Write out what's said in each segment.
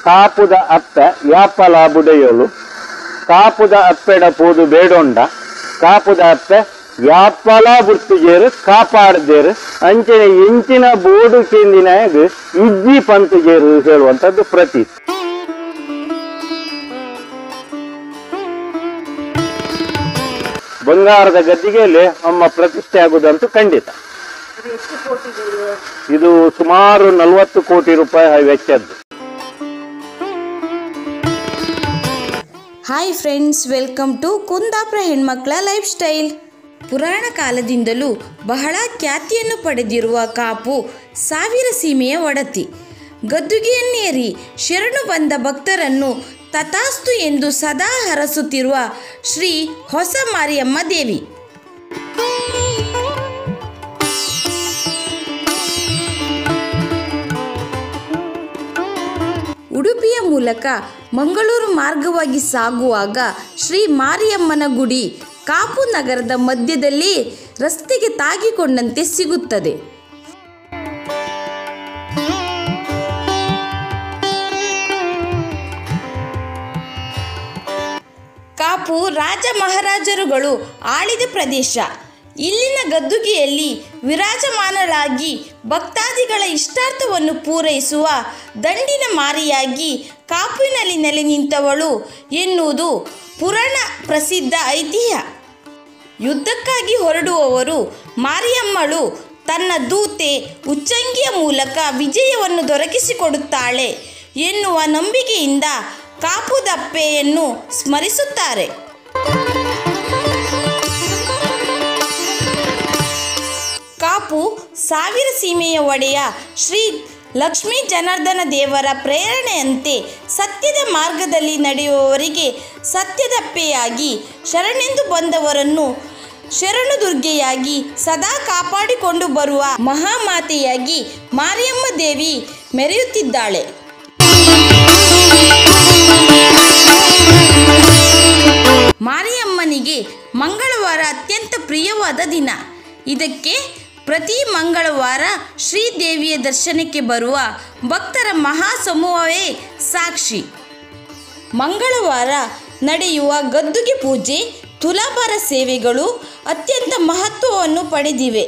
ಕಾಪುದ ಅಪ್ಪೆ ಯಾಪಲ ಬುಡೆಯೋಳು ಕಾಪುದ ಅಪ್ಪೆಡ ಪೋದು ಬೇಡೊಂಡ ಕಾಪುದ ಅಪ್ಪೆ ಯಾಪಲ ಬುರ್ತುಜೇರು ಕಾಪಾಡದೇರು ಅಂಚನೆ ಇಂಚಿನ ಬೋಡು ಕೇಂದಿನಾಗ ಇಜ್ಜಿ ಪಂತುಜೇರು ಹೇಳುವಂಥದ್ದು ಪ್ರತಿ. ಬಂಗಾರದ ಗದ್ದಿಗೆಯಲ್ಲಿ ನಮ್ಮ ಪ್ರತಿಷ್ಠೆ ಆಗುವುದಂತೂ ಖಂಡಿತ. ಇದು ಸುಮಾರು 40 ಕೋಟಿ ರೂಪಾಯಿ ವೆಚ್ಚದ್ದು. Hi friends, welcome to Kundapura ಹೆಣ್ಮಕ್ಳ ಲೈಫ್ ಸ್ಟೈಲ್. ಪುರಾಣ ಕಾಲದಿಂದಲೂ ಬಹಳ ಖ್ಯಾತಿಯನ್ನು ಪಡೆದಿರುವ ಕಾಪು ಸಾವಿರ ಸೀಮೆಯ ಒಡತಿ. ಗದ್ದುಗೆಯನ್ನೇರಿ ಶರಣು ಬಂದ ಭಕ್ತರನ್ನು ತಥಾಸ್ತು ಎಂದು ಸದಾ ಹರಸುತ್ತಿರುವ ಶ್ರೀ ಹೊಸ ಮಾರಿಯಮ್ಮ ದೇವಿ. ಉಡುಪಿಯ ಮೂಲಕ ಮಂಗಳೂರು ಮಾರ್ಗವಾಗಿ ಸಾಗುವಾಗ ಶ್ರೀ ಮಾರಿಯಮ್ಮನ ಗುಡಿ ಕಾಪು ನಗರದ ಮಧ್ಯದಲ್ಲಿ ರಸ್ತೆಗೆ ತಾಗಿಕೊಂಡಂತೆ ಸಿಗುತ್ತದೆ. ಕಾಪು ರಾಜ ಮಹಾರಾಜರುಗಳು ಆಳಿದ ಪ್ರದೇಶ. ಇಲ್ಲಿನ ಗದ್ದುಗೆಯಲ್ಲಿ ವಿರಾಜಮಾನಳಾಗಿ ಭಕ್ತಾದಿಗಳ ಇಷ್ಟಾರ್ಥವನ್ನು ಪೂರೈಸುವ ದಂಡಿನ ಮಾರಿಯಾಗಿ ಕಾಪುವಿನಲ್ಲಿ ನೆಲೆ ನಿಂತವಳು ಎನ್ನುವುದು ಪುರಾಣ ಪ್ರಸಿದ್ಧ ಐತಿಹ್ಯ. ಯುದ್ಧಕ್ಕಾಗಿ ಹೊರಡುವವರು ಮಾರಿಯಮ್ಮಳು ತನ್ನ ದೂತೆ ಉಚ್ಚಂಗಿಯ ಮೂಲಕ ವಿಜಯವನ್ನು ದೊರಕಿಸಿಕೊಡುತ್ತಾಳೆ ಎನ್ನುವ ನಂಬಿಕೆಯಿಂದ ಕಾಪುದಪ್ಪೆಯನ್ನು ಸ್ಮರಿಸುತ್ತಾರೆ. ಕಾಪು ಸಾವಿರ ಸೀಮೆಯ ಒಡೆಯ ಶ್ರೀ ಲಕ್ಷ್ಮೀ ಜನಾರ್ದನ ದೇವರ ಪ್ರೇರಣೆಯಂತೆ ಸತ್ಯದ ಮಾರ್ಗದಲ್ಲಿ ನಡೆಯುವವರಿಗೆ ಸತ್ಯದಪ್ಪೆಯಾಗಿ, ಶರಣೆಂದು ಬಂದವರನ್ನು ಶರಣು ದುರ್ಗೆಯಾಗಿ ಸದಾ ಕಾಪಾಡಿಕೊಂಡು ಬರುವ ಮಹಾಮಾತೆಯಾಗಿ ಮಾರಿಯಮ್ಮ ದೇವಿ ಮೆರೆಯುತ್ತಿದ್ದಾಳೆ. ಮಾರಿಯಮ್ಮನಿಗೆ ಮಂಗಳವಾರ ಅತ್ಯಂತ ಪ್ರಿಯವಾದ ದಿನ. ಇದಕ್ಕೆ ಪ್ರತಿ ಮಂಗಳವಾರ ಶ್ರೀದೇವಿಯ ದರ್ಶನಕ್ಕೆ ಬರುವ ಭಕ್ತರ ಮಹಾಸಮೂಹವೇ ಸಾಕ್ಷಿ. ಮಂಗಳವಾರ ನಡೆಯುವ ಗದ್ದುಗೆ ಪೂಜೆ, ತುಲಾಭಾರ ಸೇವೆಗಳು ಅತ್ಯಂತ ಮಹತ್ವವನ್ನು ಪಡೆದಿವೆ.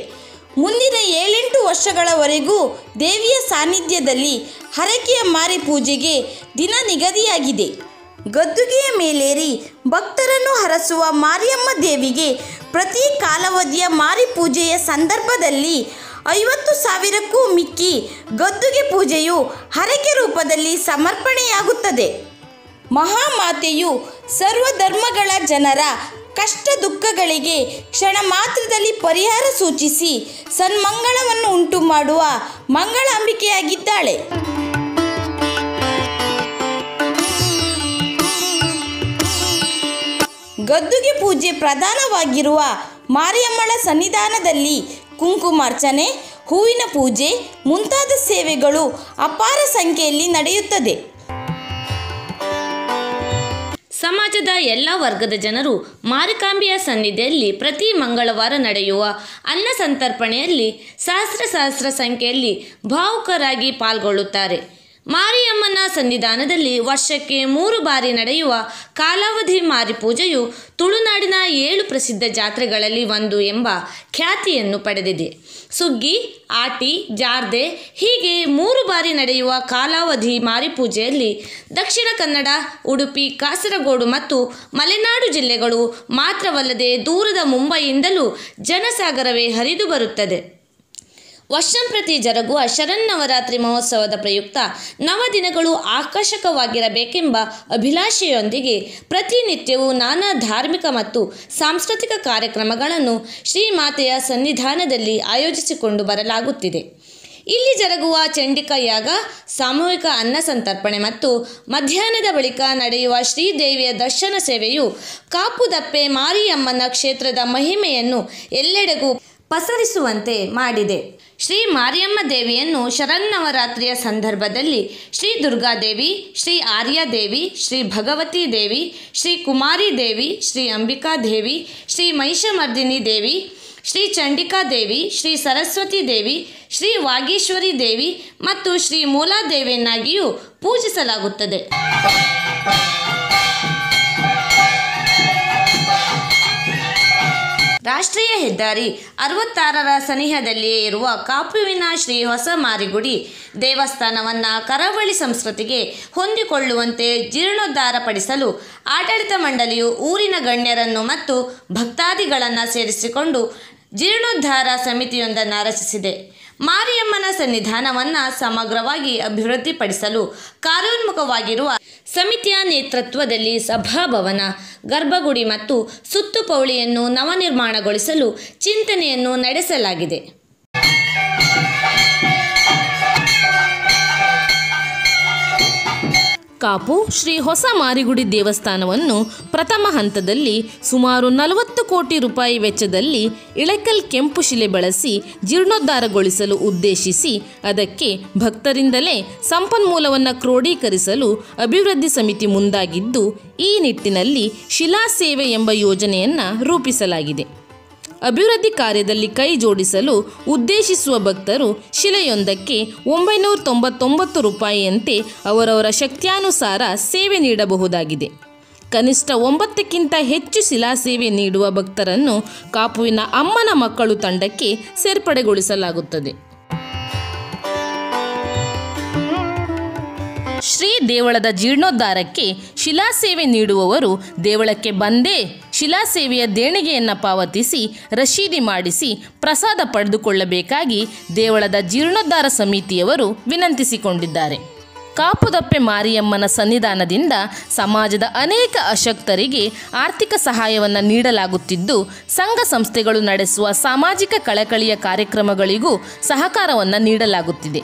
ಮುಂದಿನ 7-8 ವರ್ಷಗಳವರೆಗೂ ದೇವಿಯ ಸಾನ್ನಿಧ್ಯದಲ್ಲಿ ಹರಕೆಯ ಮಾರಿ ಪೂಜೆಗೆ ದಿನ ನಿಗದಿಯಾಗಿದೆ. ಗದ್ದುಗೆಯ ಮೇಲೇರಿ ಭಕ್ತರನ್ನು ಹರಸುವ ಮಾರಿಯಮ್ಮ ದೇವಿಗೆ ಪ್ರತಿ ಕಾಲಾವಧಿಯ ಮಾರಿ ಪೂಜೆಯ ಸಂದರ್ಭದಲ್ಲಿ 50,000ಕ್ಕೂ ಮಿಕ್ಕಿ ಗದ್ದುಗೆ ಪೂಜೆಯು ಹರಕೆ ರೂಪದಲ್ಲಿ ಸಮರ್ಪಣೆಯಾಗುತ್ತದೆ. ಮಹಾಮಾತೆಯು ಸರ್ವಧರ್ಮಗಳ ಜನರ ಕಷ್ಟ ದುಃಖಗಳಿಗೆ ಕ್ಷಣ ಮಾತ್ರದಲ್ಲಿ ಪರಿಹಾರ ಸೂಚಿಸಿ ಸನ್ಮಂಗಳವನ್ನು ಉಂಟು ಮಾಡುವ ಮಂಗಳಾಂಬಿಕೆಯಾಗಿದ್ದಾಳೆ. ಗದ್ದುಗೆ ಪೂಜೆ ಪ್ರಧಾನವಾಗಿರುವ ಮಾರಿಯಮ್ಮಳ ಸನ್ನಿಧಾನದಲ್ಲಿ ಕುಂಕುಮಾರ್ಚನೆ, ಹೂವಿನ ಪೂಜೆ ಮುಂತಾದ ಸೇವೆಗಳು ಅಪಾರ ಸಂಖ್ಯೆಯಲ್ಲಿ ನಡೆಯುತ್ತದೆ. ಸಮಾಜದ ಎಲ್ಲ ವರ್ಗದ ಜನರು ಮಾರಿಕಾಂಬೆಯ ಸನ್ನಿಧಿಯಲ್ಲಿ ಪ್ರತಿ ಮಂಗಳವಾರ ನಡೆಯುವ ಅನ್ನ ಸಂತರ್ಪಣೆಯಲ್ಲಿ ಸಹಸ್ರ ಸಂಖ್ಯೆಯಲ್ಲಿ ಭಾವುಕರಾಗಿ ಪಾಲ್ಗೊಳ್ಳುತ್ತಾರೆ. ಮಾರಿಯಮ್ಮನ ಸನ್ನಿಧಾನದಲ್ಲಿ ವರ್ಷಕ್ಕೆ 3 ಬಾರಿ ನಡೆಯುವ ಕಾಲಾವಧಿ ಮಾರಿ ಪೂಜೆಯು ತುಳುನಾಡಿನ 7 ಪ್ರಸಿದ್ಧ ಜಾತ್ರೆಗಳಲ್ಲಿ ಒಂದು ಎಂಬ ಖ್ಯಾತಿಯನ್ನು ಪಡೆದಿದೆ. ಸುಗ್ಗಿ, ಆಟಿ, ಜಾರ್ದೆ ಹೀಗೆ 3 ಬಾರಿ ನಡೆಯುವ ಕಾಲಾವಧಿ ಮಾರಿ ಪೂಜೆಯಲ್ಲಿ ದಕ್ಷಿಣ ಕನ್ನಡ, ಉಡುಪಿ, ಕಾಸರಗೋಡು ಮತ್ತು ಮಲೆನಾಡು ಜಿಲ್ಲೆಗಳು ಮಾತ್ರವಲ್ಲದೆ ದೂರದ ಮುಂಬಯಿಯಿಂದಲೂ ಜನಸಾಗರವೇ ಹರಿದು ಬರುತ್ತದೆ. ವರ್ಷಂಪ್ರತಿ ಜರುಗುವ ಶರನ್ನವರಾತ್ರಿ ಮಹೋತ್ಸವದ ಪ್ರಯುಕ್ತ 9 ದಿನಗಳು ಆಕರ್ಷಕವಾಗಿರಬೇಕೆಂಬ ಅಭಿಲಾಷೆಯೊಂದಿಗೆ ಪ್ರತಿನಿತ್ಯವೂ ನಾನಾ ಧಾರ್ಮಿಕ ಮತ್ತು ಸಾಂಸ್ಕೃತಿಕ ಕಾರ್ಯಕ್ರಮಗಳನ್ನು ಶ್ರೀಮಾತೆಯ ಸನ್ನಿಧಾನದಲ್ಲಿ ಆಯೋಜಿಸಿಕೊಂಡು ಬರಲಾಗುತ್ತಿದೆ. ಇಲ್ಲಿ ಜರುಗುವ ಚಂಡಿಕಾ ಯಾಗ, ಸಾಮೂಹಿಕ ಅನ್ನ ಸಂತರ್ಪಣೆ ಮತ್ತು ಮಧ್ಯಾಹ್ನದ ಬಳಿಕ ನಡೆಯುವ ಶ್ರೀದೇವಿಯ ದರ್ಶನ ಸೇವೆಯು ಕಾಪುದಪ್ಪೆ ಮಾರಿಯಮ್ಮನ ಕ್ಷೇತ್ರದ ಮಹಿಮೆಯನ್ನು ಎಲ್ಲೆಡೆಗೂ ಪಸರಿಸುವಂತೆ ಮಾಡಿದೆ. ಶ್ರೀ ಮಾರಿಯಮ್ಮ ದೇವಿಯನ್ನು ಶರನ್ನವರಾತ್ರಿಯ ಸಂದರ್ಭದಲ್ಲಿ ಶ್ರೀ ದುರ್ಗಾದೇವಿ, ಶ್ರೀ ಆರ್ಯಾದೇವಿ, ಶ್ರೀ ಭಗವತಿ ದೇವಿ, ಶ್ರೀ ಕುಮಾರಿ ದೇವಿ, ಶ್ರೀ ಅಂಬಿಕಾ ದೇವಿ, ಶ್ರೀ ಮಹಿಷಮರ್ದಿನಿ ದೇವಿ, ಶ್ರೀ ಚಂಡಿಕಾ ದೇವಿ, ಶ್ರೀ ಸರಸ್ವತಿ ದೇವಿ, ಶ್ರೀ ವಾಗೀಶ್ವರಿ ದೇವಿ ಮತ್ತು ಶ್ರೀ ಮೂಲಾದೇವಿಯನ್ನಾಗಿಯೂ ಪೂಜಿಸಲಾಗುತ್ತದೆ. ರಾಷ್ಟ್ರೀಯ ಹೆದ್ದಾರಿ 66ರ ಸನಿಹದಲ್ಲಿಯೇ ಇರುವ ಕಾಪುವಿನ ಶ್ರೀ ಹೊಸ ಮಾರಿಗುಡಿ ದೇವಸ್ಥಾನವನ್ನು ಕರಾವಳಿ ಸಂಸ್ಕೃತಿಗೆ ಹೊಂದಿಕೊಳ್ಳುವಂತೆ ಜೀರ್ಣೋದ್ಧಾರಪಡಿಸಲು ಆಡಳಿತ ಮಂಡಳಿಯು ಊರಿನ ಗಣ್ಯರನ್ನು ಮತ್ತು ಭಕ್ತಾದಿಗಳನ್ನು ಸೇರಿಸಿಕೊಂಡು ಜೀರ್ಣೋದ್ಧಾರ ಸಮಿತಿಯೊಂದನ್ನು ರಚಿಸಿದೆ. ಮಾರಿಯಮ್ಮನ ಸನ್ನಿಧಾನವನ್ನು ಸಮಗ್ರವಾಗಿ ಅಭಿವೃದ್ಧಿಪಡಿಸಲು ಕಾರ್ಯೋನ್ಮುಖವಾಗಿರುವ ಸಮಿತಿಯ ನೇತೃತ್ವದಲ್ಲಿ ಸಭಾಭವನ, ಗರ್ಭಗುಡಿ ಮತ್ತು ಸುತ್ತುಪೌಳಿಯನ್ನು ನವನಿರ್ಮಾಣಗೊಳಿಸಲು ಚಿಂತನೆಯನ್ನು ನಡೆಸಲಾಗಿದೆ. ಕಾಪು ಶ್ರೀ ಹೊಸ ಮಾರಿಗುಡಿ ದೇವಸ್ಥಾನವನ್ನು ಪ್ರಥಮ ಹಂತದಲ್ಲಿ ಸುಮಾರು 40 ಕೋಟಿ ರೂಪಾಯಿ ವೆಚ್ಚದಲ್ಲಿ ಇಳಕಲ್ ಕೆಂಪು ಶಿಲೆ ಬಳಸಿ ಜೀರ್ಣೋದ್ಧಾರಗೊಳಿಸಲು ಉದ್ದೇಶಿಸಿ ಅದಕ್ಕೆ ಭಕ್ತರಿಂದಲೇ ಸಂಪನ್ಮೂಲವನ್ನು ಕ್ರೋಢೀಕರಿಸಲು ಅಭಿವೃದ್ಧಿ ಸಮಿತಿ ಮುಂದಾಗಿದ್ದು, ಈ ನಿಟ್ಟಿನಲ್ಲಿ ಶಿಲಾ ಸೇವೆ ಎಂಬ ಯೋಜನೆಯನ್ನು ರೂಪಿಸಲಾಗಿದೆ. ಅಭಿವೃದ್ಧಿ ಕಾರ್ಯದಲ್ಲಿ ಕೈ ಜೋಡಿಸಲು ಉದ್ದೇಶಿಸುವ ಭಕ್ತರು ಶಿಲೆಯೊಂದಕ್ಕೆ 999 ರೂಪಾಯಿಯಂತೆ ಅವರವರ ಶಕ್ತ್ಯಾನುಸಾರ ಸೇವೆ ನೀಡಬಹುದಾಗಿದೆ. ಕನಿಷ್ಠ 9ಕ್ಕಿಂತ ಹೆಚ್ಚು ಶಿಲಾ ಸೇವೆ ನೀಡುವ ಭಕ್ತರನ್ನು ಕಾಪುವಿನ ಅಮ್ಮನ ಮಕ್ಕಳು ತಂಡಕ್ಕೆ ಸೇರ್ಪಡೆಗೊಳಿಸಲಾಗುತ್ತದೆ. ಶ್ರೀ ದೇವಳದ ಜೀರ್ಣೋದ್ಧಾರಕ್ಕೆ ಶಿಲಾಸೇವೆ ನೀಡುವವರು ದೇವಳಕ್ಕೆ ಬಂದೇ ಶಿಲಾಸೇವೆಯ ದೇಣಿಗೆಯನ್ನು ಪಾವತಿಸಿ ರಶೀದಿ ಮಾಡಿಸಿ ಪ್ರಸಾದ ಪಡೆದುಕೊಳ್ಳಬೇಕಾಗಿ ದೇವಳದ ಜೀರ್ಣೋದ್ಧಾರ ಸಮಿತಿಯವರು ವಿನಂತಿಸಿಕೊಂಡಿದ್ದಾರೆ. ಕಾಪುದಪ್ಪೆ ಮಾರಿಯಮ್ಮನ ಸನ್ನಿಧಾನದಿಂದ ಸಮಾಜದ ಅನೇಕ ಅಶಕ್ತರಿಗೆ ಆರ್ಥಿಕ ಸಹಾಯವನ್ನು ನೀಡಲಾಗುತ್ತಿದ್ದು, ಸಂಘ ಸಂಸ್ಥೆಗಳು ನಡೆಸುವ ಸಾಮಾಜಿಕ ಕಳಕಳಿಯ ಕಾರ್ಯಕ್ರಮಗಳಿಗೂ ಸಹಕಾರವನ್ನು ನೀಡಲಾಗುತ್ತಿದೆ.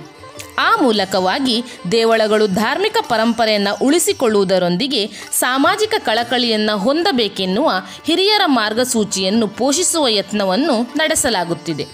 ಆ ಮೂಲಕವಾಗಿ ದೇವಳಗಳು ಧಾರ್ಮಿಕ ಪರಂಪರೆಯನ್ನು ಉಳಿಸಿಕೊಳ್ಳುವುದರೊಂದಿಗೆ ಸಾಮಾಜಿಕ ಕಳಕಳಿಯನ್ನು ಹೊಂದಬೇಕೆನ್ನುವ ಹಿರಿಯರ ಮಾರ್ಗಸೂಚಿಯನ್ನು ಪೋಷಿಸುವ ಯತ್ನವನ್ನು ನಡೆಸಲಾಗುತ್ತಿದೆ.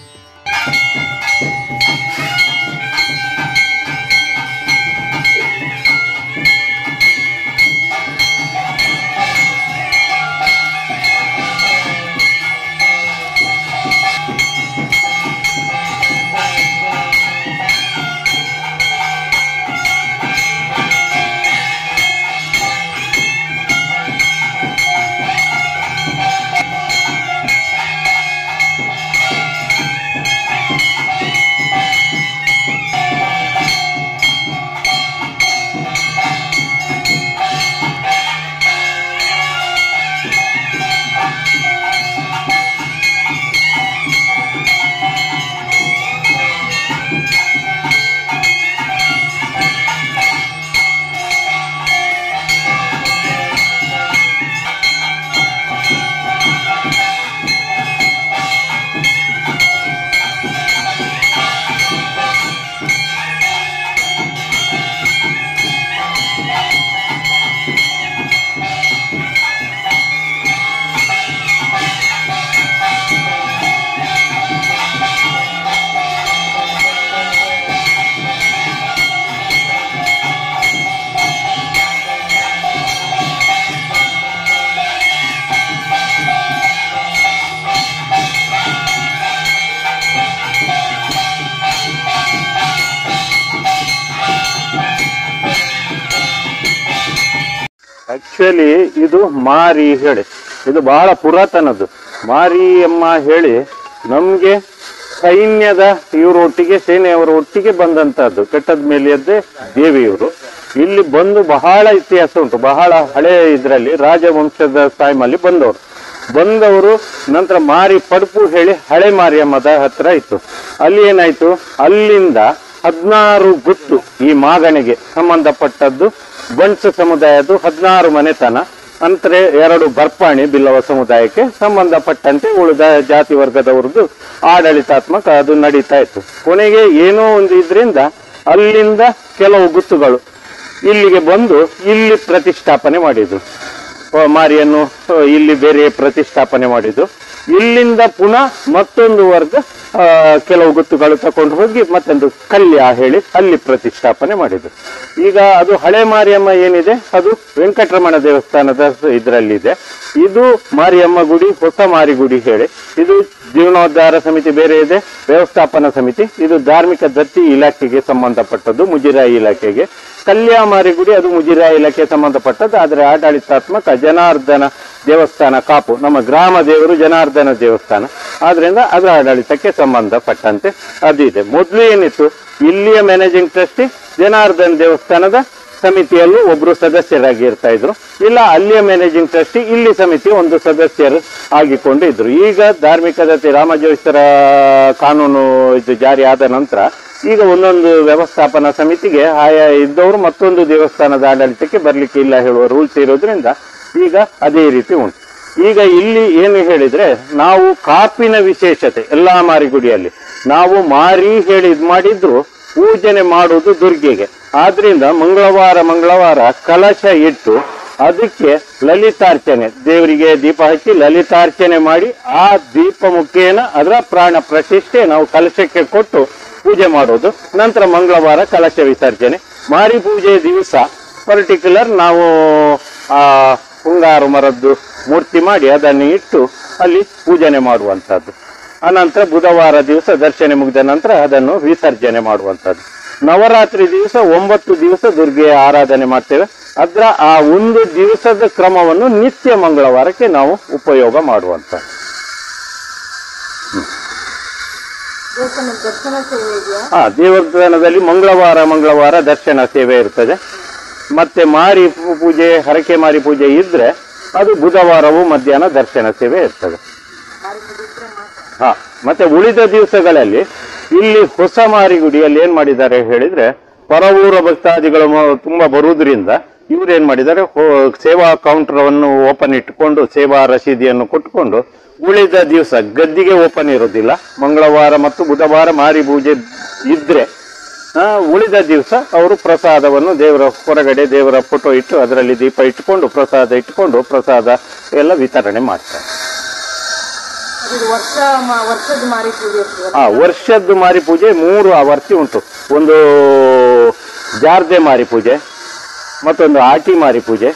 ಆಕ್ಚುಲಿ ಇದು ಮಾರಿ ಹೇಳಿ, ಇದು ಬಹಳ ಪುರಾತನದ್ದು. ಮಾರಿಯಮ್ಮ ಹೇಳಿ ನಮ್ಗೆ ಸೈನ್ಯದ ಇವರೊಟ್ಟಿಗೆ ಸೇನೆಯವರ ಒಟ್ಟಿಗೆ ಬಂದಂತಹದ್ದು. ಕೆಟ್ಟದ ಮೇಲೆಯದ್ದೇ ದೇವಿಯವರು ಇಲ್ಲಿ ಬಂದು ಬಹಳ ಇತಿಹಾಸ ಉಂಟು. ಬಹಳ ಹಳೆ ಇದರಲ್ಲಿ ರಾಜವಂಶದ ಟೈಮಲ್ಲಿ ಬಂದವರು ನಂತರ ಮಾರಿ ಪಡುಪು ಹೇಳಿ ಹಳೆ ಮಾರಿಯಮ್ಮದ ಹತ್ರ ಇತ್ತು. ಅಲ್ಲಿ ಏನಾಯ್ತು, ಅಲ್ಲಿಂದ 16 ಗುತ್ತು ಈ ಮಾಗಣೆಗೆ ಸಂಬಂಧಪಟ್ಟದ್ದು ಬಂಟ್ಸ ಸಮುದಾಯದ್ದು 16 ಮನೆತನ, ನಂತರ 2 ಬರ್ಪಾಣಿ ಬಿಲ್ಲವ ಸಮುದಾಯಕ್ಕೆ ಸಂಬಂಧಪಟ್ಟಂತೆ ಉಳಿದ ಜಾತಿ ವರ್ಗದವ್ರದ್ದು ಆಡಳಿತಾತ್ಮಕ ಅದು ನಡೀತಾ ಇತ್ತು. ಕೊನೆಗೆ ಏನೋ ಒಂದು ಇದ್ರಿಂದ ಅಲ್ಲಿಂದ ಕೆಲವು ಗುತ್ತುಗಳು ಇಲ್ಲಿಗೆ ಬಂದು ಇಲ್ಲಿ ಪ್ರತಿಷ್ಠಾಪನೆ ಮಾಡಿದ್ದು, ಮಾರಿಯನ್ನು ಇಲ್ಲಿ ಬೇರೆ ಪ್ರತಿಷ್ಠಾಪನೆ ಮಾಡಿದ್ದು. ಇಲ್ಲಿಂದ ಪುನಃ ಮತ್ತೊಂದು ವರ್ಗ ಕೆಲವು ಗುತ್ತುಗಳು ತಕೊಂಡು ಹೋಗಿ ಮತ್ತೊಂದು ಕಲ್ಯ ಹೇಳಿ ಅಲ್ಲಿ ಪ್ರತಿಷ್ಠಾಪನೆ ಮಾಡಿದ್ರು. ಈಗ ಅದು ಹಳೆ ಮಾರಿಯಮ್ಮ ಏನಿದೆ ಅದು ವೆಂಕಟರಮಣ ದೇವಸ್ಥಾನದ ಇದರಲ್ಲಿದೆ. ಇದು ಮಾರಿಯಮ್ಮ ಗುಡಿ, ಹೊಸ ಮಾರಿಗುಡಿ ಹೇಳಿ. ಇದು ಜೀರ್ಣೋದ್ಧಾರ ಸಮಿತಿ ಬೇರೆ ಇದೆ, ವ್ಯವಸ್ಥಾಪನಾ ಸಮಿತಿ. ಇದು ಧಾರ್ಮಿಕ ದತ್ತಿ ಇಲಾಖೆಗೆ ಸಂಬಂಧಪಟ್ಟದ್ದು, ಮುಜಿರಾಯಿ ಇಲಾಖೆಗೆ. ಕಲ್ಯ ಮಾರಿಗುಡಿ ಅದು ಮುಜಿರಾಯಿ ಇಲಾಖೆಗೆ ಸಂಬಂಧಪಟ್ಟದ್ದು. ಆದರೆ ಆಡಳಿತಾತ್ಮಕ ಜನಾರ್ದನ ದೇವಸ್ಥಾನ ಕಾಪು, ನಮ್ಮ ಗ್ರಾಮ ದೇವರು ಜನಾರ್ದನ ದೇವಸ್ಥಾನ, ಆದ್ರಿಂದ ಅದರ ಆಡಳಿತಕ್ಕೆ ಸಂಬಂಧಪಟ್ಟಂತೆ ಅದು ಇದೆ. ಮೊದಲು ಏನಿತ್ತು, ಇಲ್ಲಿಯ ಮ್ಯಾನೇಜಿಂಗ್ ಟ್ರಸ್ಟಿ ಜನಾರ್ದನ ದೇವಸ್ಥಾನದ ಸಮಿತಿಯಲ್ಲೂ ಒಬ್ರು ಸದಸ್ಯರಾಗಿ ಇರ್ತಾ ಇದ್ರು, ಇಲ್ಲ ಅಲ್ಲಿಯ ಮ್ಯಾನೇಜಿಂಗ್ ಟ್ರಸ್ಟಿ ಇಲ್ಲಿ ಸಮಿತಿ ಒಂದು ಸದಸ್ಯರು ಆಗಿಕೊಂಡು ಇದ್ರು. ಈಗ ಧಾರ್ಮಿಕ ದತ್ತಿ ರಾಮಜೋಯಿಸರ ಕಾನೂನು ಇದು ಜಾರಿ ಆದ ನಂತರ ಈಗ ಒಂದೊಂದು ವ್ಯವಸ್ಥಾಪನಾ ಸಮಿತಿಗೆ ಆಯಾ ಇದ್ದವರು ಮತ್ತೊಂದು ದೇವಸ್ಥಾನದ ಆಡಳಿತಕ್ಕೆ ಬರ್ಲಿಕ್ಕೆ ಇಲ್ಲ ಹೇಳುವ ರೂಲ್ಸ್ ಇರೋದ್ರಿಂದ ಈಗ ಅದೇ ರೀತಿ ಉಂಟು. ಈಗ ಇಲ್ಲಿ ಏನು ಹೇಳಿದ್ರೆ, ನಾವು ಕಾಪಿನ ವಿಶೇಷತೆ ಎಲ್ಲಾ ಮಾರಿಗುಡಿಯಲ್ಲಿ ನಾವು ಮಾರಿ ಹೇಳಿ ಇದು ಮಾಡಿದ್ರು ಪೂಜನೆ ಮಾಡುವುದು ದುರ್ಗೆಗೆ. ಆದ್ರಿಂದ ಮಂಗಳವಾರ ಕಲಶ ಇಟ್ಟು ಅದಕ್ಕೆ ಲಲಿತಾರ್ಚನೆ, ದೇವರಿಗೆ ದೀಪ ಹಚ್ಚಿ ಲಲಿತಾರ್ಚನೆ ಮಾಡಿ ಆ ದೀಪ ಮುಖೇನ ಅದರ ಪ್ರಾಣ ಪ್ರತಿಷ್ಠೆ ನಾವು ಕಲಶಕ್ಕೆ ಕೊಟ್ಟು ಪೂಜೆ ಮಾಡೋದು. ನಂತರ ಮಂಗಳವಾರ ಕಲಶ ವಿಸರ್ಜನೆ. ಮಾರಿ ಪೂಜೆ ದಿವಸ ಪರ್ಟಿಕ್ಯುಲರ್ ನಾವು ಮುಂಗಾರು ಮರದ್ದು ಮೂರ್ತಿ ಮಾಡಿ ಅದನ್ನು ಇಟ್ಟು ಅಲ್ಲಿ ಪೂಜನೆ ಮಾಡುವಂಥದ್ದು. ಅನಂತರ ಬುಧವಾರ ದಿವಸ ದರ್ಶನ ಮುಗಿದ ನಂತರ ಅದನ್ನು ವಿಸರ್ಜನೆ ಮಾಡುವಂಥದ್ದು. ನವರಾತ್ರಿ ದಿವಸ 9 ದಿವಸ ದುರ್ಗೆಯ ಆರಾಧನೆ ಮಾಡ್ತೇವೆ. ಅದರ ಆ ಒಂದು ದಿವಸದ ಕ್ರಮವನ್ನು ನಿತ್ಯ ಮಂಗಳವಾರಕ್ಕೆ ನಾವು ಉಪಯೋಗ ಮಾಡುವಂಥದ್ದು. ದೇವಸ್ಥಾನದಲ್ಲಿ ಮಂಗಳವಾರ ದರ್ಶನ ಸೇವೆ ಇರ್ತದೆ. ಮತ್ತೆ ಮಾರಿ ಪೂಜೆ, ಹರಕೆ ಮಾರಿ ಪೂಜೆ ಇದ್ರೆ ಅದು ಬುಧವಾರವೂ ಮಧ್ಯಾಹ್ನ ದರ್ಶನ ಸೇವೆ ಇರ್ತದೆ. ಮತ್ತೆ ಉಳಿದ ದಿವಸಗಳಲ್ಲಿ ಇಲ್ಲಿ ಹೊಸ ಮಾರಿಗುಡಿಯಲ್ಲಿ ಏನ್ ಮಾಡಿದ್ದಾರೆ ಹೇಳಿದ್ರೆ, ಪರವೂರ ಭಕ್ತಾದಿಗಳು ತುಂಬಾ ಬರುವುದರಿಂದ ಇವ್ರೇನ್ ಮಾಡಿದ್ದಾರೆ, ಸೇವಾ ಕೌಂಟರ್ ಅನ್ನು ಓಪನ್ ಇಟ್ಕೊಂಡು ಸೇವಾ ರಸೀದಿಯನ್ನು ಕೊಟ್ಕೊಂಡು ಉಳಿದ ದಿವಸ ಗದ್ದಿಗೆ ಓಪನ್ ಇರೋದಿಲ್ಲ. ಮಂಗಳವಾರ ಮತ್ತು ಬುಧವಾರ ಮಾರಿ ಪೂಜೆ ಇದ್ರೆ ಉಳಿದ ದಿವಸ ಅವರು ಪ್ರಸಾದವನ್ನು ದೇವರ ಹೊರಗಡೆ ದೇವರ ಫೋಟೋ ಇಟ್ಟು ಅದರಲ್ಲಿ ದೀಪ ಇಟ್ಕೊಂಡು ಪ್ರಸಾದ ಎಲ್ಲ ವಿತರಣೆ ಮಾಡ್ತಾರೆ. ವರ್ಷದ್ದು ಮಾರಿ ಪೂಜೆ 3 ಆವರ್ತಿ ಉಂಟು. ಒಂದು ಜಾರ್ದೆ ಮಾರಿ ಪೂಜೆ, ಮತ್ತೊಂದು ಆಟಿ ಮಾರಿ ಪೂಜೆ,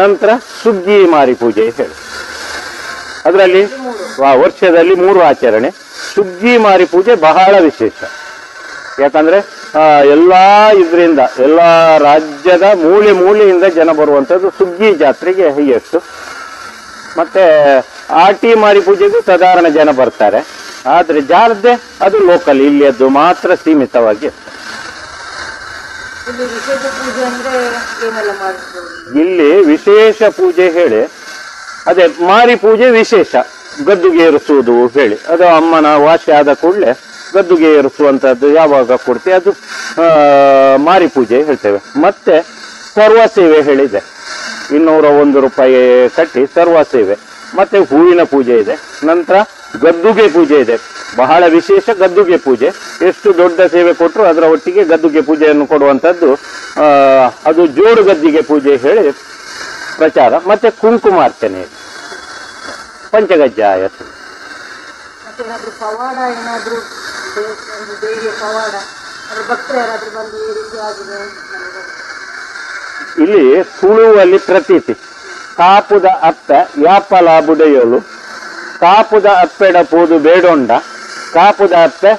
ನಂತರ ಸುಗ್ಗಿ ಮಾರಿ ಪೂಜೆ ಹೇಳಿ. ಅದರಲ್ಲಿ ವರ್ಷದಲ್ಲಿ 3 ಆಚರಣೆ. ಸುಗ್ಗಿ ಮಾರಿ ಪೂಜೆ ಬಹಳ ವಿಶೇಷ. ಯಾಕಂದ್ರೆ ಎಲ್ಲಾ ರಾಜ್ಯದ ಮೂಲೆಯಿಂದ ಜನ ಬರುವಂತದ್ದು ಸುಗ್ಗಿ ಜಾತ್ರೆಗೆ ಹೈಯೆಸ್ಟ್. ಮತ್ತೆ ಆಟಿ ಮಾರಿ ಪೂಜೆಗೂ ಸಾಧಾರಣ ಜನ ಬರ್ತಾರೆ. ಆದ್ರೆ ಜಾರ್ದೆ ಅದು ಲೋಕಲ್, ಇಲ್ಲಿಯದ್ದು ಮಾತ್ರ ಸೀಮಿತವಾಗಿ. ಇಲ್ಲಿ ವಿಶೇಷ ಪೂಜೆ ಹೇಳಿ, ಅದೇ ಮಾರಿ ಪೂಜೆ ವಿಶೇಷ, ಗದ್ದುಗೆ ಏರಿಸುವುದು ಹೇಳಿ. ಅದು ಅಮ್ಮನ ವಾಸಿ ಆದ ಕೂಡಲೇ ಗದ್ದುಗೆ ಏರಿಸುವಂತದ್ದು ಯಾವಾಗ ಕೊಡ್ತೀವಿ ಅದು ಮಾರಿ ಪೂಜೆ ಹೇಳ್ತೇವೆ. ಮತ್ತೆ ಸರ್ವ ಸೇವೆ ಹೇಳಿದೆ, 201 ರೂಪಾಯಿ ಕಟ್ಟಿ ಸರ್ವ ಸೇವೆ. ಮತ್ತೆ ಹೂವಿನ ಪೂಜೆ ಇದೆ. ನಂತರ ಗದ್ದುಗೆ ಪೂಜೆ ಇದೆ, ಬಹಳ ವಿಶೇಷ ಗದ್ದುಗೆ ಪೂಜೆ. ಎಷ್ಟು ದೊಡ್ಡ ಸೇವೆ ಕೊಟ್ಟರು ಅದರ ಒಟ್ಟಿಗೆ ಗದ್ದುಗೆ ಪೂಜೆಯನ್ನು ಕೊಡುವಂಥದ್ದು, ಅದು ಜೋಡು ಗದ್ದಿಗೆ ಪೂಜೆ ಹೇಳಿ ಪ್ರಚಾರ. ಮತ್ತೆ ಕುಂಕುಮಾರ್ಚನೆ, ಪಂಚಗಜ್ಜಾಯ. ಇಲ್ಲಿ ತುಳುವಲ್ಲಿ ಪ್ರತೀತಿ, ಕಾಪುದ ಅಪ್ಪೆ ಯಾಪಲ ಬುಡೆಯೋಲು, ಕಾಪುದ ಅಪ್ಪೆಡ ಪೋದು ಬೇಡೊಂಡ, ಕಾಪುದ ಅಪ್ಪೆ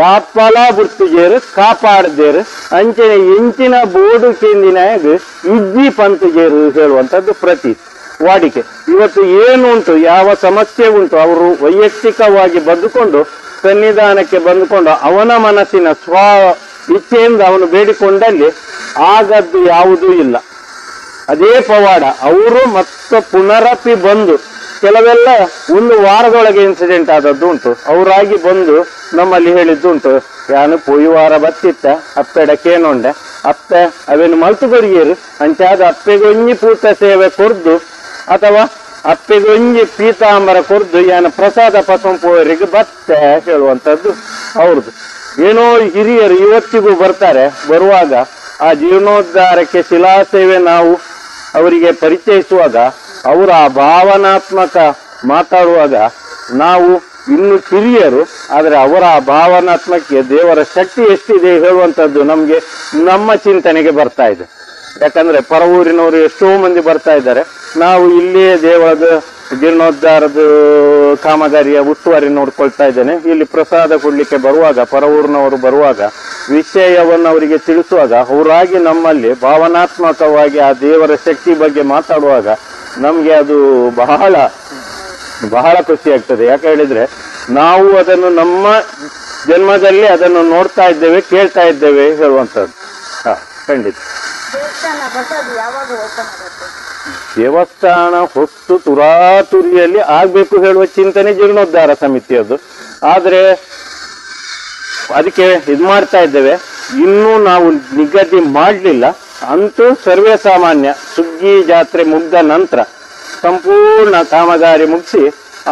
ಯಾಪಲ ಬುರ್ತಿಜೇರು ಕಾಪಾಡದೇರು ಅಂಚನೆ ಎಂಚಿನ ಬೋಡು ಕೇಂದಿನಾಗ ಇಜ್ಜಿ ಪಂತುಜೇರು ಹೇಳುವಂಥದ್ದು ಪ್ರತೀತಿ, ವಾಡಿಕೆ. ಇವತ್ತು ಏನುಂಟು, ಯಾವ ಸಮಸ್ಯೆ ಉಂಟು, ಅವರು ವೈಯಕ್ತಿಕವಾಗಿ ಬಂದುಕೊಂಡು ಸನ್ನಿಧಾನಕ್ಕೆ ಬಂದುಕೊಂಡು ಅವನ ಮನಸ್ಸಿನ ಸ್ವ ಇಚ್ಛೆಯಿಂದ ಅವನು ಬೇಡಿಕೊಂಡಲ್ಲಿ ಆಗದ್ದು ಯಾವುದೂ ಇಲ್ಲ. ಅದೇ ಪವಾಡ. ಅವರು ಮತ್ತೆ ಪುನರಪಿ ಬಂದು, ಕೆಲವೆಲ್ಲ 1 ವಾರದೊಳಗೆ ಇನ್ಸಿಡೆಂಟ್ ಆದದ್ದು ಉಂಟು. ಅವರಾಗಿ ಬಂದು ನಮ್ಮಲ್ಲಿ ಹೇಳಿದ್ದುಂಟು, ಯಾನು ಪೊಯ್ ವಾರ ಬತ್ತಿತ್ತ ಅಪ್ಪೆಡಕೇನೊಂಡೆ ಅಪ್ಪೆ ಅವೇನು ಮಲ್ತುಗೊರಿಗೇರು ಅಂಚಾದ ಅಪ್ಪೆಗೊಂಜಿ ಪೂತ ಸೇವೆ ಕೊರ್ದು ಅಥವಾ ಅಪ್ಪೆಗೊಂಜಿ ಪೀತಾಂಬರ ಕೊರ್ದು ಯಾನ ಪ್ರಸಾದ ಪಸಂಪೋರಿಗೆ ಬತ್ತೆ ಹೇಳುವಂಥದ್ದು ಅವ್ರದ್ದು. ಏನೋ ಹಿರಿಯರು ಇವತ್ತಿಗೂ ಬರ್ತಾರೆ. ಬರುವಾಗ ಆ ಜೀರ್ಣೋದ್ಧಾರಕ್ಕೆ ಶಿಲಾಸೇವೆ ನಾವು ಅವರಿಗೆ ಪರಿಚಯಿಸುವಾಗ, ಅವರ ಆ ಭಾವನಾತ್ಮಕ ಮಾತಾಡುವಾಗ ನಾವು ಇನ್ನು ಹಿರಿಯರು, ಆದರೆ ಅವರ ಭಾವನಾತ್ಮಕ್ಕೆ ದೇವರ ಶಕ್ತಿ ಎಷ್ಟಿದೆ ಹೇಳುವಂಥದ್ದು ನಮಗೆ ನಮ್ಮ ಚಿಂತನೆಗೆ ಬರ್ತಾ ಇದೆ. ಯಾಕಂದ್ರೆ ಪರವೂರಿನವರು ಎಷ್ಟೋ ಮಂದಿ ಬರ್ತಾ ಇದ್ದಾರೆ. ನಾವು ಇಲ್ಲಿಯೇ ದೇವರದ ಜೀರ್ಣೋದ್ಧಾರದ ಕಾಮಗಾರಿಯ ಉಸ್ತುವಾರಿ ನೋಡ್ಕೊಳ್ತಾ ಇದ್ದೇನೆ. ಇಲ್ಲಿ ಪ್ರಸಾದ ಕೊಡ್ಲಿಕ್ಕೆ ಬರುವಾಗ, ಪರವೂರಿನವರು ಬರುವಾಗ, ವಿಷಯವನ್ನು ಅವರಿಗೆ ತಿಳಿಸುವಾಗ, ಅವರಾಗಿ ನಮ್ಮಲ್ಲಿ ಭಾವನಾತ್ಮಕವಾಗಿ ಆ ದೇವರ ಶಕ್ತಿ ಬಗ್ಗೆ ಮಾತಾಡುವಾಗ ನಮಗೆ ಅದು ಬಹಳ ಬಹಳ ಖುಷಿ ಆಗ್ತದೆ. ಯಾಕೆ ಹೇಳಿದ್ರೆ ನಾವು ಅದನ್ನು ನಮ್ಮ ಜನ್ಮದಲ್ಲಿ ಅದನ್ನು ನೋಡ್ತಾ ಇದ್ದೇವೆ, ಕೇಳ್ತಾ ಇದ್ದೇವೆ ಹೇಳುವಂಥದ್ದು. ಖಂಡಿತ. ದೇವಸ್ಥಾನ ಹೊಸ್ತು ತುರಾತುರಿಯಲ್ಲಿ ಆಗ್ಬೇಕು ಹೇಳುವ ಚಿಂತನೆ ಜೀರ್ಣೋದ್ಧಾರ ಸಮಿತಿಯದ್ದು. ಆದ್ರೆ ಅದಕ್ಕೆ ಇದು ಮಾಡ್ತಾ ಇದ್ದೇವೆ, ಇನ್ನೂ ನಾವು ನಿಗದಿ ಮಾಡಲಿಲ್ಲ. ಅಂತೂ ಸರ್ವೇ ಸಾಮಾನ್ಯ ಸುಗ್ಗಿ ಜಾತ್ರೆ ಮುಗ್ದ ನಂತರ ಸಂಪೂರ್ಣ ಕಾಮಗಾರಿ ಮುಗಿಸಿ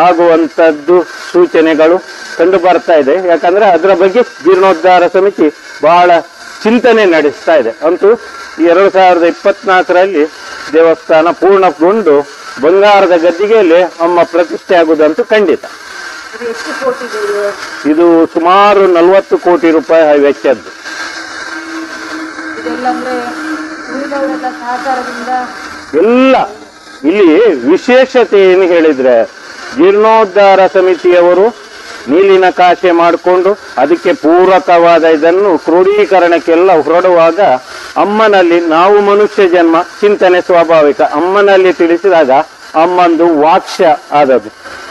ಆಗುವಂಥದ್ದು ಸೂಚನೆಗಳು ಕಂಡು ಬರ್ತಾ ಇದೆ. ಯಾಕಂದ್ರೆ ಅದರ ಬಗ್ಗೆ ಜೀರ್ಣೋದ್ಧಾರ ಸಮಿತಿ ಬಹಳ ಚಿಂತನೆ ನಡೆಸ್ತಾ ಇದೆ. ಅಂತೂ 2024ರಲ್ಲಿ ದೇವಸ್ಥಾನ ಪೂರ್ಣಗೊಂಡು ಬಂಗಾರದ ಗದ್ದಿಗೆಯಲ್ಲಿ ಅಮ್ಮ ಪ್ರತಿಷ್ಠೆ ಆಗುವುದಂತೂ ಖಂಡಿತ. ಇದು ಸುಮಾರು 40 ಕೋಟಿ ರೂಪಾಯಿ ವೆಚ್ಚದ್ದು. ಎಲ್ಲ ಇಲ್ಲಿ ವಿಶೇಷತೆ ಏನು ಹೇಳಿದ್ರೆ, ಜೀರ್ಣೋದ್ಧಾರ ಸಮಿತಿಯವರು ನೀಲಿನ ಕಾಶೆ ಮಾಡಿಕೊಂಡು ಅದಕ್ಕೆ ಪೂರಕವಾದ ಇದನ್ನು ಕ್ರೋಢೀಕರಣಕ್ಕೆಲ್ಲ ಹೊರಡುವಾಗ ಅಮ್ಮನಲ್ಲಿ ನಾವು ಮನುಷ್ಯ ಜನ್ಮ ಚಿಂತನೆ ಸ್ವಾಭಾವಿಕ. ಅಮ್ಮನಲ್ಲಿ ತಿಳಿಸಿದಾಗ ಅಮ್ಮಂದು ವಾಕ್ಯ ಆದದ್ದು.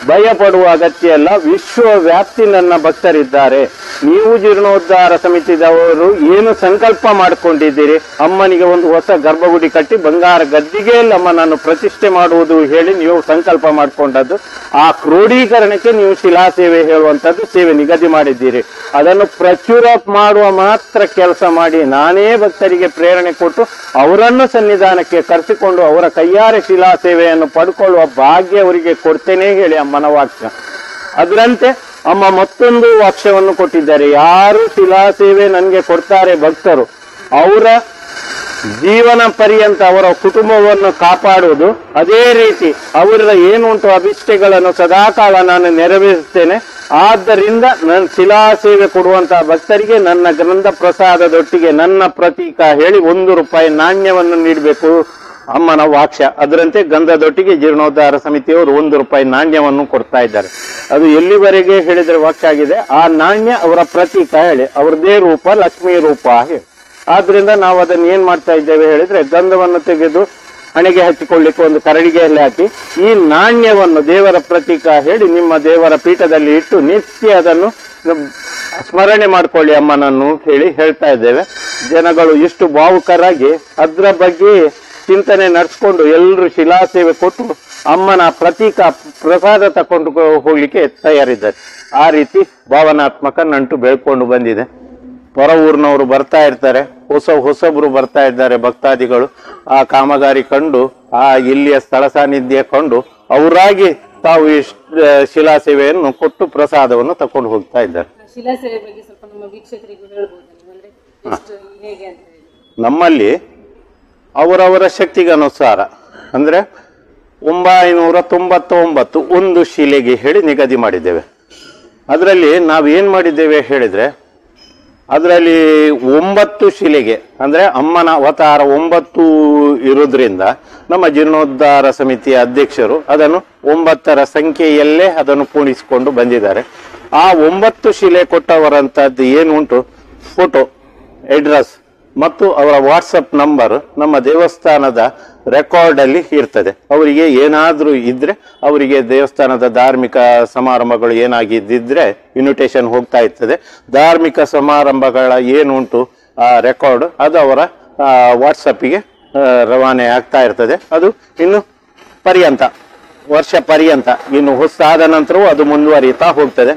ಭಯ ಪಡುವ ಅಗತ್ಯ ಇಲ್ಲ. ವಿಶ್ವವ್ಯಾಪ್ತಿ ನನ್ನ ಭಕ್ತರಿದ್ದಾರೆ. ನೀವು ಜೀರ್ಣೋದ್ಧಾರ ಸಮಿತಿದವರು ಏನು ಸಂಕಲ್ಪ ಮಾಡಿಕೊಂಡಿದ್ದೀರಿ, ಅಮ್ಮನಿಗೆ ಒಂದು ಹೊಸ ಗರ್ಭಗುಡಿ ಕಟ್ಟಿ ಬಂಗಾರ ಗದ್ದಿಗೆಯಲ್ಲಿ ಅಮ್ಮನನ್ನು ಪ್ರತಿಷ್ಠೆ ಮಾಡುವುದು ಹೇಳಿ ನೀವು ಸಂಕಲ್ಪ ಮಾಡಿಕೊಂಡದ್ದು. ಆ ಕ್ರೋಢೀಕರಣಕ್ಕೆ ನೀವು ಶಿಲಾ ಸೇವೆ ಹೇಳುವಂಥದ್ದು ಸೇವೆ ನಿಗದಿ ಮಾಡಿದ್ದೀರಿ. ಅದನ್ನು ಪ್ರಚುರ ಮಾಡುವ ಮಾತ್ರ ಕೆಲಸ ಮಾಡಿ ನಾನೇ ಭಕ್ತರಿಗೆ ಪ್ರೇರಣೆ ಕೊಟ್ಟು ಅವರನ್ನು ಸನ್ನಿಧಾನಕ್ಕೆ ಕರೆಸಿಕೊಂಡು ಅವರ ಕೈಯಾರೆ ಶಿಲಾ ಸೇವೆಯನ್ನು ಪಡ್ಕೊಳ್ಳುವ ಭಾಗ್ಯ ಅವರಿಗೆ ಕೊಡ್ತೇನೆ ಹೇಳಿ ಅಮ್ಮನ ವಾಕ್ಯ. ಅದರಂತೆ ಅಮ್ಮ ಮತ್ತೊಂದು ವಾಕ್ಯವನ್ನು ಕೊಟ್ಟಿದ್ದಾರೆ. ಯಾರು ಶಿಲಾ ಸೇವೆ ನನಗೆ ಕೊಡ್ತಾರೆ ಭಕ್ತರು, ಅವರ ಜೀವನ ಪರ್ಯಂತ ಅವರ ಕುಟುಂಬವನ್ನು ಕಾಪಾಡುವುದು, ಅದೇ ರೀತಿ ಅವರ ಏನುಂಟು ಅಭಿಷ್ಟಗಳನ್ನು ಸದಾಕಾಲ ನಾನು ನೆರವೇರಿಸ್ತೇನೆ. ಆದ್ದರಿಂದ ನನ್ನ ಶಿಲಾ ಸೇವೆ ಕೊಡುವಂತಹ ಭಕ್ತರಿಗೆ ನನ್ನ ಗ್ರಂಥ ಪ್ರಸಾದದೊಟ್ಟಿಗೆ ನನ್ನ ಪ್ರತೀಕ ಹೇಳಿ 1 ರೂಪಾಯಿ ನಾಣ್ಯವನ್ನು ನೀಡಬೇಕು ಅಮ್ಮನ ವಾಕ್ಯ. ಅದರಂತೆ ಗಂಧದೊಟ್ಟಿಗೆ ಜೀರ್ಣೋದ್ಧಾರ ಸಮಿತಿಯವರು 1 ರೂಪಾಯಿ ನಾಣ್ಯವನ್ನು ಕೊಡ್ತಾ ಇದ್ದಾರೆ. ಅದು ಎಲ್ಲಿವರೆಗೆ ಹೇಳಿದ್ರೆ ವಾಕ್ಯ ಆಗಿದೆ. ಆ ನಾಣ್ಯ ಅವರ ಪ್ರತೀಕ ಹೇಳಿ, ಅವ್ರದೇ ರೂಪ, ಲಕ್ಷ್ಮೀ ರೂಪ ಹೇಳಿ. ಆದ್ರಿಂದ ನಾವು ಅದನ್ನ ಏನ್ ಮಾಡ್ತಾ ಇದ್ದೇವೆ ಹೇಳಿದ್ರೆ, ಗಂಧವನ್ನು ತೆಗೆದು ಹಣೆಗೆ ಹಚ್ಚಿಕೊಳ್ಳಿಕ್ಕೆ ಒಂದು ಕರಡಿಗೆಯಲ್ಲಿ ಹಾಕಿ ಈ ನಾಣ್ಯವನ್ನು ದೇವರ ಪ್ರತೀಕ ಹೇಳಿ ನಿಮ್ಮ ದೇವರ ಪೀಠದಲ್ಲಿ ಇಟ್ಟು ನಿತ್ಯ ಅದನ್ನು ಸ್ಮರಣೆ ಮಾಡ್ಕೊಳ್ಳಿ ಅಮ್ಮನನ್ನು ಹೇಳಿ ಹೇಳ್ತಾ ಇದ್ದೇವೆ. ಜನಗಳು ಇಷ್ಟು ಭಾವುಕರಾಗಿ ಅದರ ಬಗ್ಗೆ ಚಿಂತನೆ ನಡೆಸ್ಕೊಂಡು ಎಲ್ಲರೂ ಶಿಲಾ ಸೇವೆ ಕೊಟ್ಟು ಅಮ್ಮನ ಪ್ರತೀಕ ಪ್ರಸಾದ ತಕೊಂಡು ಹೋಗ್ಲಿಕ್ಕೆ ತಯಾರಿದ್ದಾರೆ. ಆ ರೀತಿ ಭಾವನಾತ್ಮಕ ನಂಟು ಬೆಳ್ಕೊಂಡು ಬಂದಿದೆ. ಹೊರ ಊರಿನವರು ಬರ್ತಾ ಇರ್ತಾರೆ, ಹೊಸಬ್ರು ಬರ್ತಾ ಇದ್ದಾರೆ ಭಕ್ತಾದಿಗಳು. ಆ ಕಾಮಗಾರಿ ಕಂಡು ಆ ಇಲ್ಲಿಯ ಸ್ಥಳ ಸಾನ್ನಿಧ್ಯ ಕಂಡು ಅವರಾಗಿ ತಾವು ಶಿಲಾ ಸೇವೆಯನ್ನು ಕೊಟ್ಟು ಪ್ರಸಾದವನ್ನು ತಕೊಂಡು ಹೋಗ್ತಾ ಇದ್ದಾರೆ. ಶಿಲಾ ಸೇವೆ ಬಗ್ಗೆ ಸ್ವಲ್ಪ ನಮ್ಮ ವೀಕ್ಷಕರಿಗೂ ಹೇಳ್ಬೋದು. ನಮ್ಮಲ್ಲಿ ಅವರವರ ಶಕ್ತಿಗೆ ಅನುಸಾರ ಅಂದ್ರೆ 999 ಒಂದು ಶಿಲೆಗೆ ಹೇಳಿ ನಿಗದಿ ಮಾಡಿದ್ದೇವೆ. ಅದರಲ್ಲಿ ನಾವೇನ್ ಮಾಡಿದ್ದೇವೆ ಹೇಳಿದ್ರೆ, ಅದರಲ್ಲಿ 9 ಶಿಲೆಗೆ ಅಂದ್ರೆ ಅಮ್ಮನ ಅವತಾರ 9 ಇರೋದ್ರಿಂದ ನಮ್ಮ ಜೀರ್ಣೋದ್ಧಾರ ಸಮಿತಿಯ ಅಧ್ಯಕ್ಷರು ಅದನ್ನು 9ರ ಸಂಖ್ಯೆಯಲ್ಲೇ ಅದನ್ನು ಪೂಣಿಸಿಕೊಂಡು ಬಂದಿದ್ದಾರೆ. ಆ 9 ಶಿಲೆ ಕೊಟ್ಟವರಂತದ್ದು ಏನುಂಟು, ಫೋಟೋ, ಅಡ್ರೆಸ್ ಮತ್ತು ಅವರ ವಾಟ್ಸಪ್ ನಂಬರ್ ನಮ್ಮ ದೇವಸ್ಥಾನದ ರೆಕಾರ್ಡ್ ಅಲ್ಲಿ ಇರ್ತದೆ. ಅವರಿಗೆ ಏನಾದ್ರೂ ಇದ್ರೆ, ಅವರಿಗೆ ದೇವಸ್ಥಾನದ ಧಾರ್ಮಿಕ ಸಮಾರಂಭಗಳು ಏನಾಗಿದ್ದಿದ್ರೆ ಇನ್ವಿಟೇಷನ್ ಹೋಗ್ತಾ ಇರ್ತದೆ. ಧಾರ್ಮಿಕ ಸಮಾರಂಭಗಳ ಏನುಂಟು ಆ ರೆಕಾರ್ಡ್ ಅದು ಅವರ ವಾಟ್ಸಪ್ಪಿಗೆ ರವಾನೆ ಆಗ್ತಾ ಇರ್ತದೆ. ಅದು ಇನ್ನು ವರ್ಷ ಪರ್ಯಂತ ಇನ್ನು ಹೊಸಾದ ನಂತರವೂ ಅದು ಮುಂದುವರಿತಾ ಹೋಗ್ತದೆ.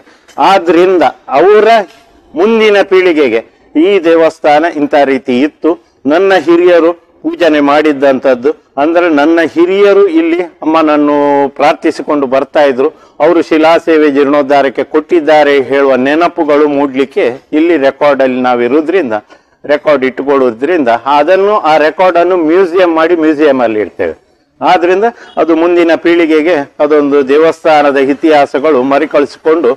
ಆದ್ರಿಂದ ಅವರ ಮುಂದಿನ ಪೀಳಿಗೆಗೆ ಈ ದೇವಸ್ಥಾನ ಇಂಥ ರೀತಿ ಇತ್ತು, ನನ್ನ ಹಿರಿಯರು ಪೂಜನೆ ಮಾಡಿದ್ದಂಥದ್ದು, ಅಂದ್ರೆ ನನ್ನ ಹಿರಿಯರು ಇಲ್ಲಿ ಅಮ್ಮನನ್ನು ಪ್ರಾರ್ಥಿಸಿಕೊಂಡು ಬರ್ತಾ ಇದ್ರು, ಅವರು ಶಿಲಾ ಸೇವೆ ಜೀರ್ಣೋದ್ಧಾರಕ್ಕೆ ಕೊಟ್ಟಿದ್ದಾರೆ ಹೇಳುವ ನೆನಪುಗಳು ಮೂಡ್ಲಿಕ್ಕೆ ಇಲ್ಲಿ ರೆಕಾರ್ಡ್ ಅಲ್ಲಿ ನಾವಿರೋದ್ರಿಂದ, ರೆಕಾರ್ಡ್ ಇಟ್ಟುಕೊಳ್ಳೋದ್ರಿಂದ ಅದನ್ನು ಆ ರೆಕಾರ್ಡ್ ಅನ್ನು ಮ್ಯೂಸಿಯಂ ಮಾಡಿ ಮ್ಯೂಸಿಯಂ ಅಲ್ಲಿ ಇಡ್ತೇವೆ. ಆದ್ರಿಂದ ಅದು ಮುಂದಿನ ಪೀಳಿಗೆಗೆ ಅದೊಂದು ದೇವಸ್ಥಾನದ ಇತಿಹಾಸಗಳು ಮರುಕಳಿಸಿಕೊಂಡು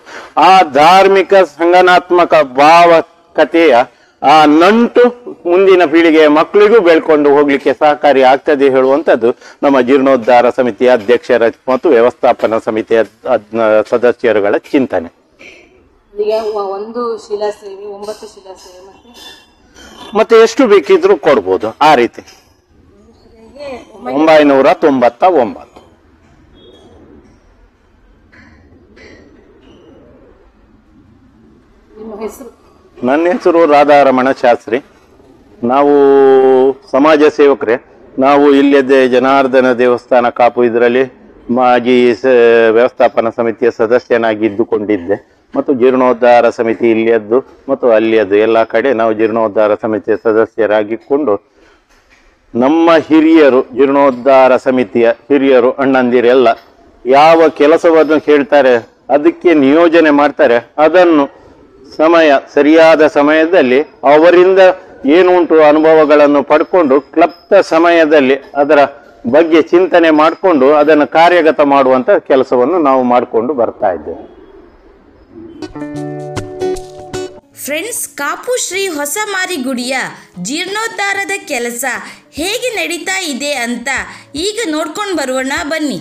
ಆ ಧಾರ್ಮಿಕ ಸಂಗನಾತ್ಮಕ ಭಾವಕತೆಯ ಆ ನಂಟು ಮುಂದಿನ ಪೀಳಿಗೆಯ ಮಕ್ಕಳಿಗೂ ಬೆಳ್ಕೊಂಡು ಹೋಗ್ಲಿಕ್ಕೆ ಸಹಕಾರಿ ಆಗ್ತದೆ ಹೇಳುವಂಥದ್ದು ನಮ್ಮ ಜೀರ್ಣೋದ್ಧಾರ ಸಮಿತಿಯ ಅಧ್ಯಕ್ಷರ ಮತ್ತು ವ್ಯವಸ್ಥಾಪನಾ ಸಮಿತಿಯ ಸದಸ್ಯರುಗಳ ಚಿಂತನೆ. ಈಗ ಒಂದು ಶಿಲಾಸೇವೆ 9 ಶಿಲಾಸೇವೆ ಮತ್ತೆ ಎಷ್ಟು ಬೇಕಿದ್ರು ಕೊಡ್ಬೋದು ಆ ರೀತಿ. 999. ನಿಮ್ಮ ಹೆಸರು? ನನ್ನ ಹೆಸರು ರಾಧಾರಮಣ ಶಾಸ್ತ್ರಿ. ನಾವು ಸಮಾಜ ಸೇವಕರೇ. ನಾವು ಇಲ್ಲದೆ ಜನಾರ್ದನ ದೇವಸ್ಥಾನ ಕಾಪು ಇದರಲ್ಲಿ ಮಾಜಿ ವ್ಯವಸ್ಥಾಪನಾ ಸಮಿತಿಯ ಸದಸ್ಯನಾಗಿ ಇದ್ದುಕೊಂಡಿದ್ದೆ ಮತ್ತು ಜೀರ್ಣೋದ್ಧಾರ ಸಮಿತಿ ಇಲ್ಲಿಯದ್ದು ಮತ್ತು ಅಲ್ಲಿಯದ್ದು ಎಲ್ಲ ಕಡೆ ನಾವು ಜೀರ್ಣೋದ್ಧಾರ ಸಮಿತಿಯ ಸದಸ್ಯರಾಗಿಕೊಂಡು ನಮ್ಮ ಹಿರಿಯರು ಜೀರ್ಣೋದ್ಧಾರ ಸಮಿತಿಯ ಹಿರಿಯರು ಅಣ್ಣಂದಿರೆಲ್ಲ ಯಾವ ಕೆಲಸವನ್ನು ಹೇಳ್ತಾರೆ ಅದಕ್ಕೆ ನಿಯೋಜನೆ ಮಾಡ್ತಾರೆ, ಅದನ್ನು ಸರಿಯಾದ ಸಮಯದಲ್ಲಿ ಅವರಿಂದ ಏನುಂಟು ಅನುಭವಗಳನ್ನು ಪಡ್ಕೊಂಡು ಕ್ಲಪ್ತ ಸಮಯದಲ್ಲಿ ಅದರ ಬಗ್ಗೆ ಚಿಂತನೆ ಮಾಡಿಕೊಂಡು ಅದನ್ನು ಕಾರ್ಯಗತ ಮಾಡುವಂತ ಕೆಲಸವನ್ನು ನಾವು ಮಾಡಿಕೊಂಡು ಬರ್ತಾ ಇದ್ದೇವೆ. ಫ್ರೆಂಡ್ಸ್, ಕಾಪು ಶ್ರೀ ಹೊಸಮಾರಿಗುಡಿಯ ಜೀರ್ಣೋದ್ಧಾರದ ಕೆಲಸ ಹೇಗೆ ನಡೀತಾ ಇದೆ ಅಂತ ಈಗ ನೋಡ್ಕೊಂಡು ಬರೋಣ ಬನ್ನಿ.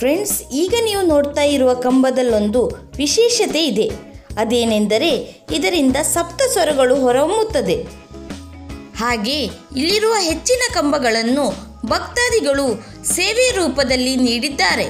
ಫ್ರೆಂಡ್ಸ್, ಈಗ ನೀವು ನೋಡ್ತಾ ಇರುವ ಕಂಬದಲ್ಲೊಂದು ವಿಶೇಷತೆ ಇದೆ. ಅದೇನೆಂದರೆ ಇದರಿಂದ ಸಪ್ತ ಸ್ವರಗಳು ಹೊರಹೊಮ್ಮುತ್ತದೆ. ಹಾಗೆ ಇಲ್ಲಿರುವ ಹೆಚ್ಚಿನ ಕಂಬಗಳನ್ನು ಭಕ್ತಾದಿಗಳು ಸೇವೆ ರೂಪದಲ್ಲಿ ನೀಡಿದ್ದಾರೆ.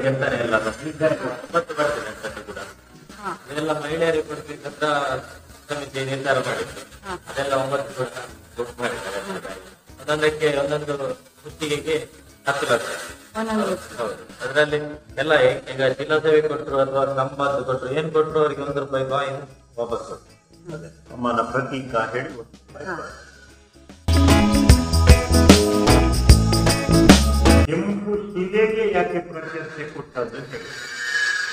ಇರ್ತಾರೆ ಎಲ್ಲ ಮತ್ತು ಬರ್ತದೆ ಅಂತ ಕೂಡ ಇದೆಲ್ಲ ಮಹಿಳೆಯರಿಗೆ ಕೊಡ್ಬೇಕಂತ ಸಮಿತಿ ನಿರ್ಧಾರ ಮಾಡಿದ್ರು. ಅದೆಲ್ಲ 9 ಕೊಟ್ಟು ಮಾಡಿದ್ದಾರೆ. ಒಂದೊಂದಕ್ಕೆ ಒಂದೊಂದು ಗುತ್ತಿಗೆಗೆ 10 ಲಕ್ಷ. ಹೌದು, ಅದರಲ್ಲಿ ಎಲ್ಲ ಈಗ ಚಿಲ್ಲಸೇವೆ ಕೊಟ್ಟರು ಅಥವಾ ಕಂಬದ್ದು ಕೊಟ್ಟರು ಏನ್ ಕೊಟ್ಟರು ಅವರಿಗೆ 1 ರೂಪಾಯಿ ಕಾಯಿನ್ ವಾಪಸ್ ಕೊಟ್ಟರು. ಅಮ್ಮನ ಪ್ರತೀಕ ಹೇಳಿ ಕೆಂಪು ಶಿಲೆಗೆ ಯಾಕೆ ಪ್ರಶಸ್ತಿ ಕೊಟ್ಟದ್ದು ಹೇಳಿ.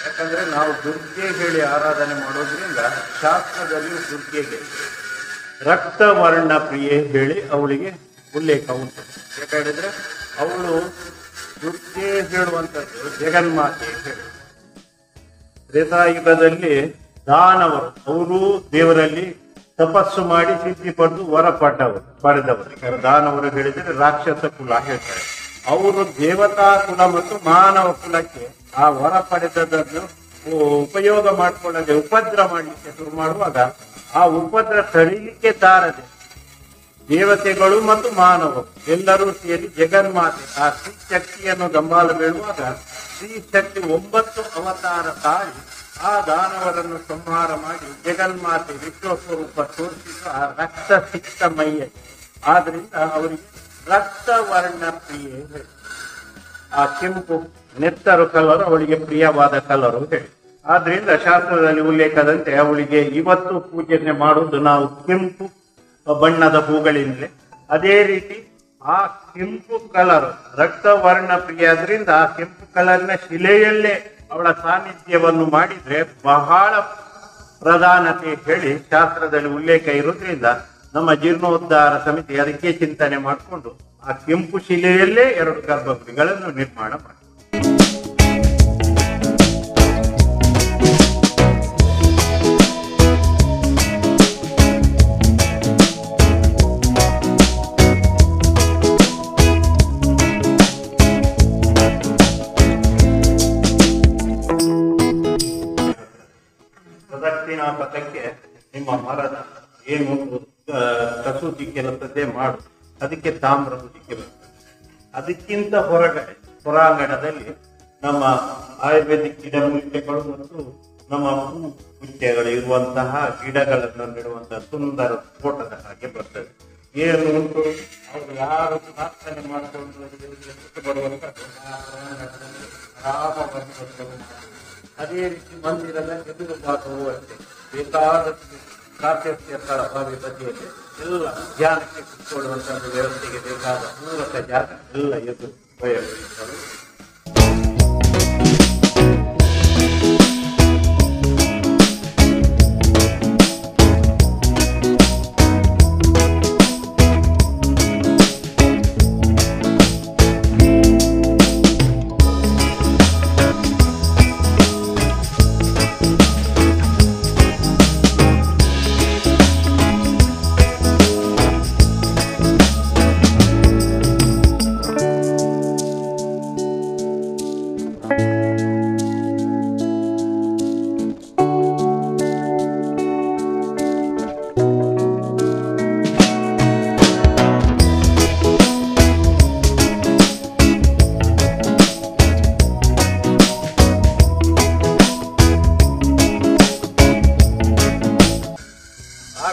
ಯಾಕಂದ್ರೆ ನಾವು ದುರ್ಗೆ ಹೇಳಿ ಆರಾಧನೆ ಮಾಡೋದ್ರಿಂದ ಶಾಸ್ತ್ರದಲ್ಲಿ ದುರ್ಗೆಗೆ ರಕ್ತವರ್ಣ ಪ್ರಿಯೆ ಹೇಳಿ ಅವಳಿಗೆ ಉಲ್ಲೇಖ ಉಂಟು. ಯಾಕಂದ್ರೆ ಅವಳು ದುರ್ಗೆ ಹೇಳುವಂಥದ್ದು ಜಗನ್ಮಾತೆ ಹೇಳಿ. ತ್ರೇತಾಯುಗದಲ್ಲಿ ದಾನವರು ಅವರು ದೇವರಲ್ಲಿ ತಪಸ್ಸು ಮಾಡಿ ಸಿದ್ಧಿ ಪಡೆದು ವರ ಪಡೆದವರು. ದಾನವರು ಹೇಳಿದರೆ ರಾಕ್ಷಸ ಕುಲ ಹೇಳ್ತಾರೆ. ಅವರು ದೇವತಾ ಕುಲ ಮತ್ತು ಮಾನವ ಕುಲಕ್ಕೆ ಆ ವರ ಪಡೆದದನ್ನು ಉಪಯೋಗ ಮಾಡಿಕೊಳ್ಳದೆ ಉಪದ್ರ ಮಾಡಲಿಕ್ಕೆ ಶುರು ಮಾಡುವಾಗ ಆ ಉಪದ್ರ ತಡಿಲಿಕ್ಕೆ ತಾರದೆ ದೇವತೆಗಳು ಮತ್ತು ಮಾನವರು ಎಲ್ಲರೂ ಸೇರಿ ಜಗನ್ಮಾತೆ ಆ ಶ್ರೀ ಶಕ್ತಿಯನ್ನು ಗಂಬಾಲ ಬೀಳುವಾಗ ಶ್ರೀ ಶಕ್ತಿ 9 ಅವತಾರ ತಾಳಿ ಆ ದಾನವರನ್ನು ಸಂಹಾರ ಮಾಡಿ ಜಗನ್ಮಾತೆ ವಿಶ್ವಸ್ವರೂಪ ತೋರಿಸಿದ್ದು ಆ ರಕ್ತ ಸಿಕ್ತ ಮೈಯ. ಆದ್ರಿಂದ ಅವರಿಗೆ ರಕ್ತವರ್ಣ ಪ್ರಿಯೆ ಹೇಳಿ. ಆ ಕೆಂಪು ನೆತ್ತರು ಕಲರು ಅವಳಿಗೆ ಪ್ರಿಯವಾದ ಕಲರು ಹೇಳಿ. ಆದ್ರಿಂದ ಶಾಸ್ತ್ರದಲ್ಲಿ ಉಲ್ಲೇಖದಂತೆ ಅವಳಿಗೆ ಇವತ್ತು ಪೂಜನೆ ಮಾಡುವುದು ನಾವು ಕೆಂಪು ಬಣ್ಣದ ಹೂಗಳಿಂದಲೇ. ಅದೇ ರೀತಿ ಆ ಕೆಂಪು ಕಲರ್ ರಕ್ತವರ್ಣ ಪ್ರಿಯ ಆದ್ರಿಂದ ಆ ಕೆಂಪು ಕಲರ್ನ ಶಿಲೆಯಲ್ಲೇ ಅವಳ ಸಾನ್ನಿಧ್ಯವನ್ನು ಮಾಡಿದ್ರೆ ಬಹಳ ಪ್ರಧಾನತೆ ಹೇಳಿ ಶಾಸ್ತ್ರದಲ್ಲಿ ಉಲ್ಲೇಖ ಇರೋದ್ರಿಂದ ನಮ್ಮ ಜೀರ್ಣೋದ್ಧಾರ ಸಮಿತಿ ಅದಕ್ಕೆ ಚಿಂತನೆ ಮಾಡಿಕೊಂಡು ಆ ಕೆಂಪು ಶಿಲೆಯಲ್ಲೇ 2 ಗರ್ಭಗುಡಿಗಳನ್ನು ನಿರ್ಮಾಣ ಮಾಡಿ. ಪ್ರದಕ್ಷಿಣಾ ಪಥಕ್ಕೆ ನಿಮ್ಮ ಮರದ ಏನು ಕಸೂತಿ ಕೆಲಸದ್ದೇ ಮಾಡು, ಅದಕ್ಕೆ ತಾಮ್ರದ ಕೆಲಸ. ಅದಕ್ಕಿಂತ ಹೊರಗಡೆ ಹೊರಾಂಗಣದಲ್ಲಿ ನಮ್ಮ ಆಯುರ್ವೇದಿಕ್ ಗಿಡಮೂಲಿಕೆಗಳು ಮತ್ತು ನಮ್ಮ ಪುಷ್ಯಗಳು ಇರುವಂತಹ ಗಿಡಗಳನ್ನು ನೆಡುವಂತಹ ಸುಂದರ ತೋಟದ ಹಾಗೆ ಬರ್ತದೆ. ಏನು ಉಂಟು ಅವರು ಯಾರು ಪ್ರಾರ್ಥನೆ ಮಾಡಿಕೊಂಡು ಬರುವಂತ ಅದೇ ರೀತಿ ಮಂದಿರದ ಎದುರು ಭಾಗವೂ ಅಷ್ಟೇ ಬೇಕಾದಷ್ಟು ಪ್ರಾಶಸ್ತ್ಯ ಸ್ಥಳ ಬಾವಿ ಬದಿಯಲ್ಲಿ ಎಲ್ಲ ಧ್ಯಾನಕ್ಕೆ ಕುತ್ಕೊಳ್ಳುವಂತಹ ವ್ಯವಸ್ಥೆಗೆ ಬೇಕಾದ ಪೂರಕ ಜಾಗ ಎಲ್ಲ ಎದುರು ಉಪಯೋಗಿಸಲು.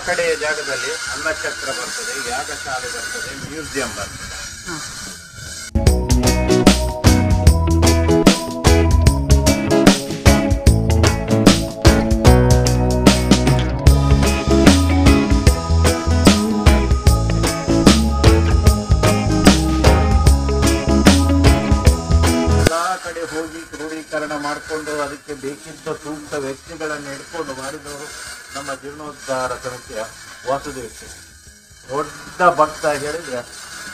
ಕಡೆಯ ಜಾಗದಲ್ಲಿ ಅನ್ನಛತ್ರ ಬರ್ತದೆ, ಯಾಗಶಾಲೆ ಬರ್ತದೆ, ಮ್ಯೂಸಿಯಂ ಬರ್ತದೆ. ಎಲ್ಲಾ ಕಡೆ ಹೋಗಿ ಕ್ರೋಢೀಕರಣ ಮಾಡಿಕೊಂಡು ಅದಕ್ಕೆ ಬೇಕಿದ್ದ ಸೂಕ್ತ ವ್ಯಕ್ತಿಗಳನ್ನು ಹಿಡ್ಕೊಂಡು ಮಾಡಿದವರು ನಮ್ಮ ಜೀರ್ಣೋದ್ಧಾರ ಸಮಿತಿಯ ವಾಸುದೇವ ದೊಡ್ಡ ಭಕ್ತ ಹೇಳಿದ್ರೆ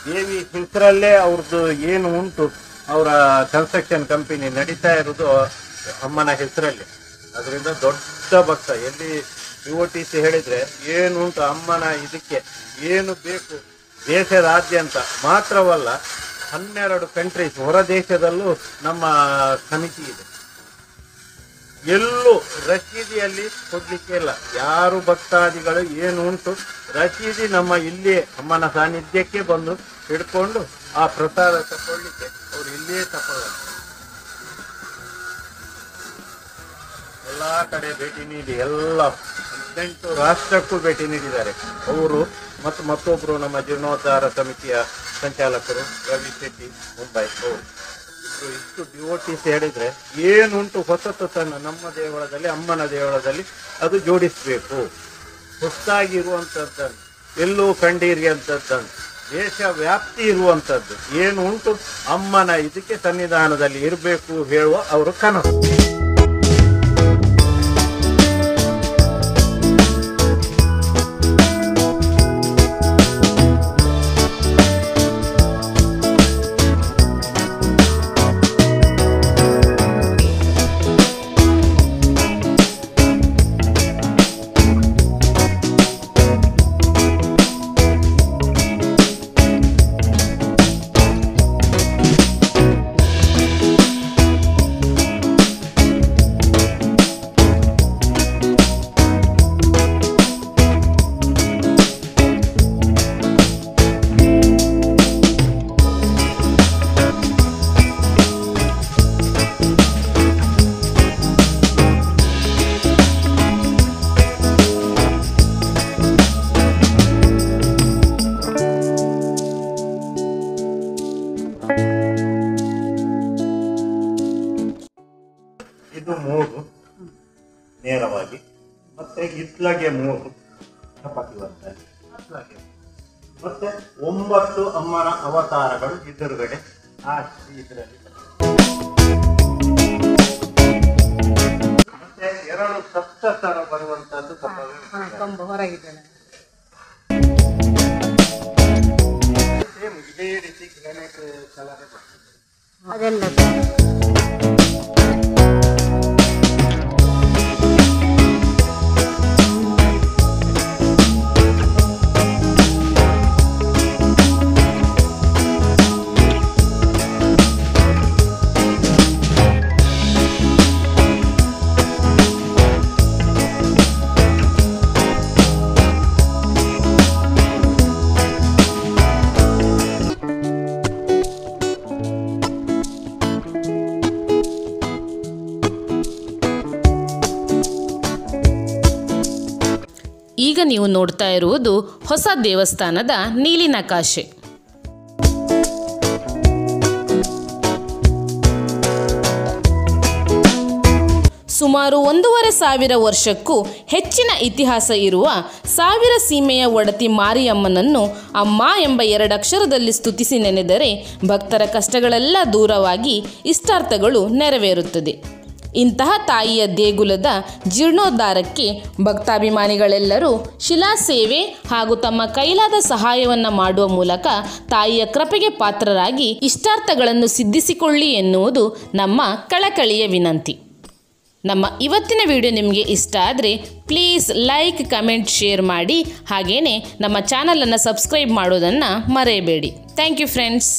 ದೇವಿ ಹೆಸರಲ್ಲೇ ಅವ್ರದ್ದು ಏನು ಉಂಟು, ಅವರ ಕನ್ಸ್ಟ್ರಕ್ಷನ್ ಕಂಪನಿ ನಡೀತಾ ಇರೋದು ಅಮ್ಮನ ಹೆಸರಲ್ಲಿ. ಅದರಿಂದ ದೊಡ್ಡ ಭಕ್ತ. ಎಲ್ಲಿ UOTC ಹೇಳಿದ್ರೆ ಏನು ಉಂಟು ಅಮ್ಮನ ಇದಕ್ಕೆ ಏನು ಬೇಕು ದೇಶದಾದ್ಯಂತ ಮಾತ್ರವಲ್ಲ 12 ಕಂಟ್ರೀಸ್ ಹೊರ ದೇಶದಲ್ಲೂ ನಮ್ಮ ಸಮಿತಿ ಇದೆ. ಎಲ್ಲೂ ರಸೀದಿಯಲ್ಲಿ ಕೊಡ್ಲಿಕ್ಕೆ ಇಲ್ಲ. ಯಾರು ಭಕ್ತಾದಿಗಳು ಏನು ಉಂಟು ರಸೀದಿ ನಮ್ಮ ಇಲ್ಲಿಯೇ ಅಮ್ಮನ ಸಾನ್ನಿಧ್ಯಕ್ಕೆ ಬಂದು ಹಿಡ್ಕೊಂಡು ಆ ಪ್ರಸಾದ ತಗೊಳ್ಳಿಕ್ಕೆ ಅವ್ರು ಇಲ್ಲಿಯೇ ತಗೊಳ್ಳ. ಕಡೆ ಭೇಟಿ ನೀಡಿ ಎಲ್ಲ 18 ರಾಷ್ಟ್ರಕ್ಕೂ ಭೇಟಿ ನೀಡಿದ್ದಾರೆ ಅವರು. ಮತ್ತೊಬ್ಬರು ನಮ್ಮ ಜೀರ್ಣೋದ್ಧಾರ ಸಮಿತಿಯ ಸಂಚಾಲಕರು ರವಿ ಶೆಟ್ಟಿ ಮುಂಬೈ ಅವರು. ಇಷ್ಟು ಡಿವೋಟಿಸ್ ಹೇಳಿದ್ರೆ ಏನುಂಟು ಹೊಸತನ್ನು ನಮ್ಮ ದೇವಳದಲ್ಲಿ, ಅಮ್ಮನ ದೇವಳದಲ್ಲಿ ಅದು ಜೋಡಿಸಬೇಕು. ಹೊಸದಾಗಿರುವಂಥದ್ದನ್ನು, ಎಲ್ಲೂ ಕಂಡೀರಿ ಅಂತದ್ದನ್ನು, ದೇಶ ವ್ಯಾಪ್ತಿ ಇರುವಂಥದ್ದು ಏನು ಉಂಟು ಅಮ್ಮನ ಇದಕ್ಕೆ ಸನ್ನಿಧಾನದಲ್ಲಿ ಇರಬೇಕು ಹೇಳುವ ಅವರ ಕನಸು. ಇದು 3 ನೇರವಾಗಿ, ಮತ್ತೆ ಇತ್ಲಗೆ 3 ಚಪಾತಿ ಬರ್ತದೆ, ಮತ್ತೆ 9 ಅಮ್ಮನ ಅವತಾರಗಳು ಎದುರುಗಡೆ ಆ ಇದರಲ್ಲಿ. ಮತ್ತೆ 2 ಸಪ್ತಸ್ವರ ಬರುವಂತದ್ದು ಕಂಬ ಹೊರಗಿದ್ದಾನೆ. ಇದೇ ರೀತಿ ಗ್ರಾನೈಟ್ ಕಲರ್ ಅದೆಲ್ಲ ಈಗ ನೀವು ನೋಡ್ತಾ ಇರುವುದು ಹೊಸ ದೇವಸ್ಥಾನದ ನೀಲಿ ನಕಾಶೆ. ಸುಮಾರು 1,500 ವರ್ಷಕ್ಕೂ ಹೆಚ್ಚಿನ ಇತಿಹಾಸ ಇರುವ ಸಾವಿರ ಸೀಮೆಯ ಒಡತಿ ಮಾರಿಯಮ್ಮನನ್ನು ಅಮ್ಮ ಎಂಬ 2 ಅಕ್ಷರದಲ್ಲಿ ಸ್ತುತಿಸಿ ನೆನೆದರೆ ಭಕ್ತರ ಕಷ್ಟಗಳೆಲ್ಲ ದೂರವಾಗಿ ಇಷ್ಟಾರ್ಥಗಳು ನೆರವೇರುತ್ತದೆ. ಇಂತಹ ತಾಯಿಯ ದೇಗುಲದ ಜೀರ್ಣೋದ್ಧಾರಕ್ಕೆ ಭಕ್ತಾಭಿಮಾನಿಗಳೆಲ್ಲರೂ ಶಿಲಾ ಸೇವೆ ಹಾಗೂ ತಮ್ಮ ಕೈಲಾದ ಸಹಾಯವನ್ನು ಮಾಡುವ ಮೂಲಕ ತಾಯಿಯ ಕೃಪೆಗೆ ಪಾತ್ರರಾಗಿ ಇಷ್ಟಾರ್ಥಗಳನ್ನು ಸಿದ್ಧಿಸಿಕೊಳ್ಳಿ ಎನ್ನುವುದು ನಮ್ಮ ಕಳಕಳಿಯ ವಿನಂತಿ. ನಮ್ಮ ಇವತ್ತಿನ ವಿಡಿಯೋ ನಿಮಗೆ ಇಷ್ಟ ಆದರೆ ಪ್ಲೀಸ್ ಲೈಕ್, ಕಮೆಂಟ್, ಶೇರ್ ಮಾಡಿ. ಹಾಗೆಯೇ ನಮ್ಮ ಚಾನಲನ್ನು ಸಬ್ಸ್ಕ್ರೈಬ್ ಮಾಡೋದನ್ನು ಮರೆಯಬೇಡಿ. Thank you friends.